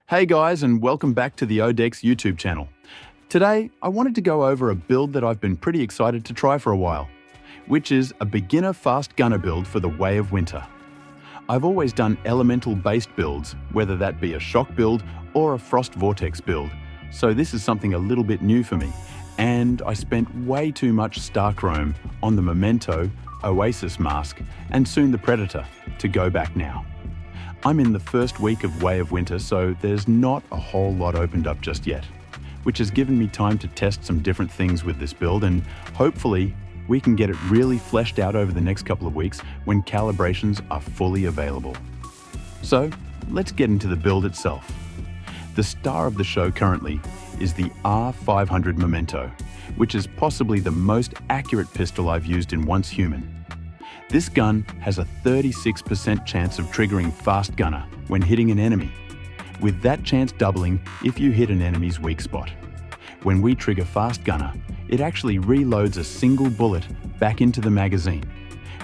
Hey guys, and welcome back to the OhDex YouTube channel. Today, I wanted to go over a build that I've been pretty excited to try for a while, which is a beginner fast gunner build for the Way of Winter. I've always done elemental-based builds, whether that be a shock build or a frost vortex build, so this is something a little bit new for me, and I spent way too much star chrome on the Memento, Oasis mask, and soon the Predator, to go back now. I'm in the first week of Way of Winter, so there's not a whole lot opened up just yet, which has given me time to test some different things with this build, and hopefully we can get it really fleshed out over the next couple of weeks when calibrations are fully available. So let's get into the build itself. The star of the show currently is the R500 Memento, which is possibly the most accurate pistol I've used in Once Human. This gun has a 36% chance of triggering Fast Gunner when hitting an enemy, with that chance doubling if you hit an enemy's weak spot. When we trigger Fast Gunner, it actually reloads a single bullet back into the magazine,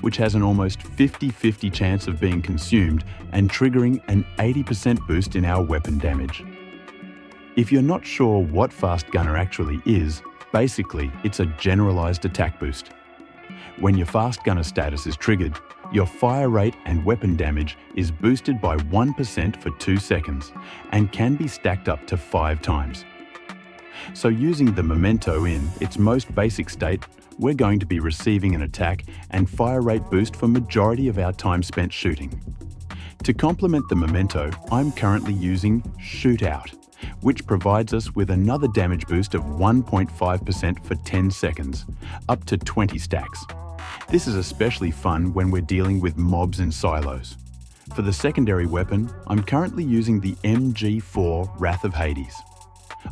which has an almost 50-50 chance of being consumed and triggering an 80% boost in our weapon damage. If you're not sure what Fast Gunner actually is, basically it's a generalized attack boost. When your Fast Gunner status is triggered, your fire rate and weapon damage is boosted by 1% for 2 seconds and can be stacked up to 5 times. So using the Memento in its most basic state, we're going to be receiving an attack and fire rate boost for majority of our time spent shooting. To complement the Memento, I'm currently using Shootout, which provides us with another damage boost of 1.5% for 10 seconds, up to 20 stacks. This is especially fun when we're dealing with mobs in silos. For the secondary weapon, I'm currently using the MG4 Wrath of Hades.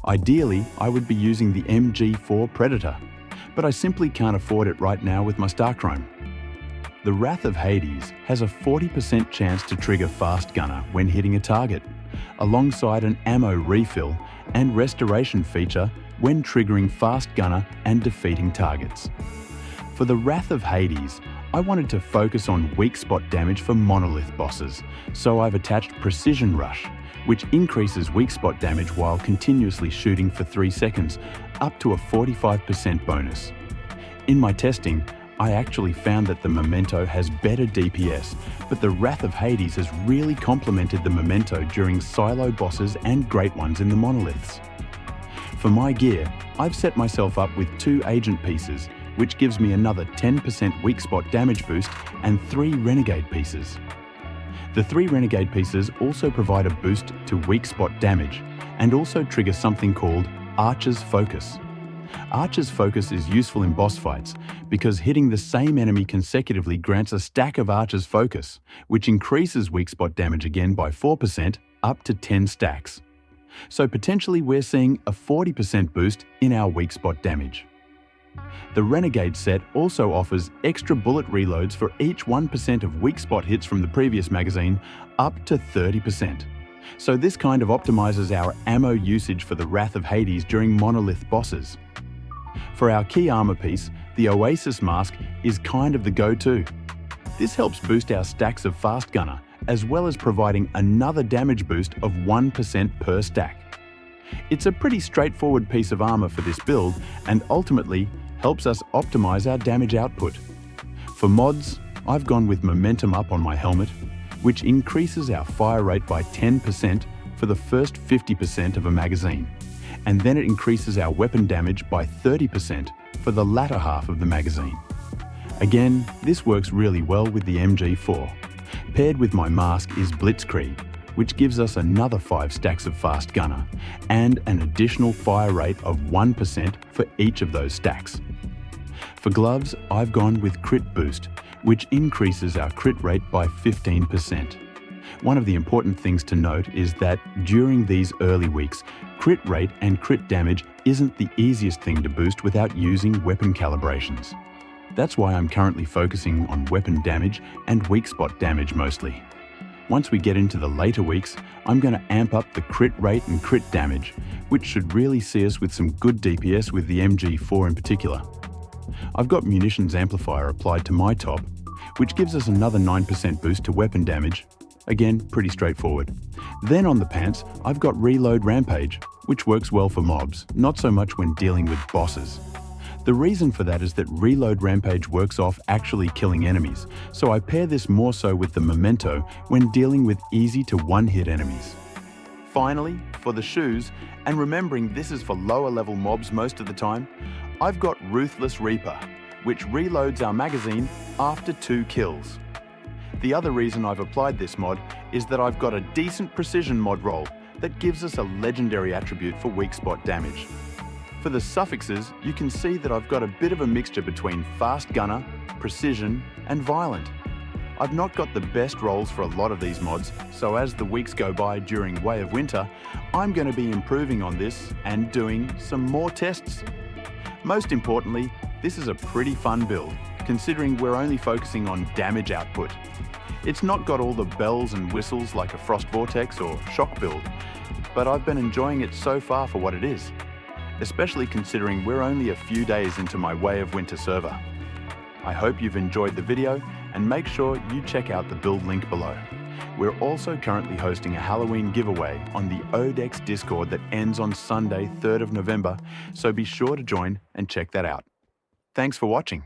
Ideally, I would be using the MG4 Predator, but I simply can't afford it right now with my star chrome. The Wrath of Hades has a 40% chance to trigger Fast Gunner when hitting a target, alongside an ammo refill and restoration feature when triggering Fast Gunner and defeating targets. For the Wrath of Hades, I wanted to focus on Weakspot Damage for Monolith bosses, so I've attached Precision Rush, which increases Weakspot Damage while continuously shooting for 3 seconds, up to a 45% bonus. In my testing, I actually found that the Memento has better DPS, but the Wrath of Hades has really complemented the Memento during silo bosses and great ones in the monoliths. For my gear, I've set myself up with 2 agent pieces, which gives me another 10% weak spot damage boost and 3 renegade pieces. The 3 renegade pieces also provide a boost to weak spot damage and also trigger something called Archer's Focus. Archer's Focus is useful in boss fights because hitting the same enemy consecutively grants a stack of Archer's Focus, which increases weak spot damage again by 4% up to 10 stacks. So potentially we're seeing a 40% boost in our weak spot damage. The Renegade set also offers extra bullet reloads for each 1% of weak spot hits from the previous magazine, up to 30%. So this kind of optimizes our ammo usage for the Wrath of Hades during monolith bosses. For our key armor piece, the Oasis mask is kind of the go-to. This helps boost our stacks of Fast Gunner, as well as providing another damage boost of 1% per stack. It's a pretty straightforward piece of armor for this build, and ultimately helps us optimize our damage output. For mods, I've gone with Momentum Up on my helmet, which increases our fire rate by 10% for the first 50% of a magazine, and then it increases our weapon damage by 30% for the latter half of the magazine. Again, this works really well with the MG4. Paired with my mask is Blitzkrieg, which gives us another 5 stacks of Fast Gunner and an additional fire rate of 1% for each of those stacks. For gloves, I've gone with Crit Boost, which increases our crit rate by 15%. One of the important things to note is that during these early weeks, crit rate and crit damage isn't the easiest thing to boost without using weapon calibrations. That's why I'm currently focusing on weapon damage and weak spot damage mostly. Once we get into the later weeks, I'm going to amp up the crit rate and crit damage, which should really see us with some good DPS with the MG4 in particular. I've got Munitions Amplifier applied to my top, which gives us another 9% boost to weapon damage, Again, pretty straightforward. Then on the pants, I've got Reload Rampage, which works well for mobs, not so much when dealing with bosses. The reason for that is that Reload Rampage works off actually killing enemies, so I pair this more so with the Memento when dealing with easy to one-hit enemies. Finally, for the shoes, and remembering this is for lower level mobs most of the time, I've got Ruthless Reaper, which reloads our magazine after 2 kills. The other reason I've applied this mod is that I've got a decent precision mod roll that gives us a legendary attribute for Weakspot Damage. For the suffixes, you can see that I've got a bit of a mixture between Fast Gunner, Precision, and Violent. I've not got the best rolls for a lot of these mods, so as the weeks go by during Way of Winter, I'm going to be improving on this and doing some more tests. Most importantly, this is a pretty fun build, considering we're only focusing on damage output. It's not got all the bells and whistles like a Frost Vortex or Shock build, but I've been enjoying it so far for what it is, especially considering we're only a few days into my Way of Winter server. I hope you've enjoyed the video, and make sure you check out the build link below. We're also currently hosting a Halloween giveaway on the OhDex Discord that ends on Sunday, 3rd of November, so be sure to join and check that out. Thanks for watching.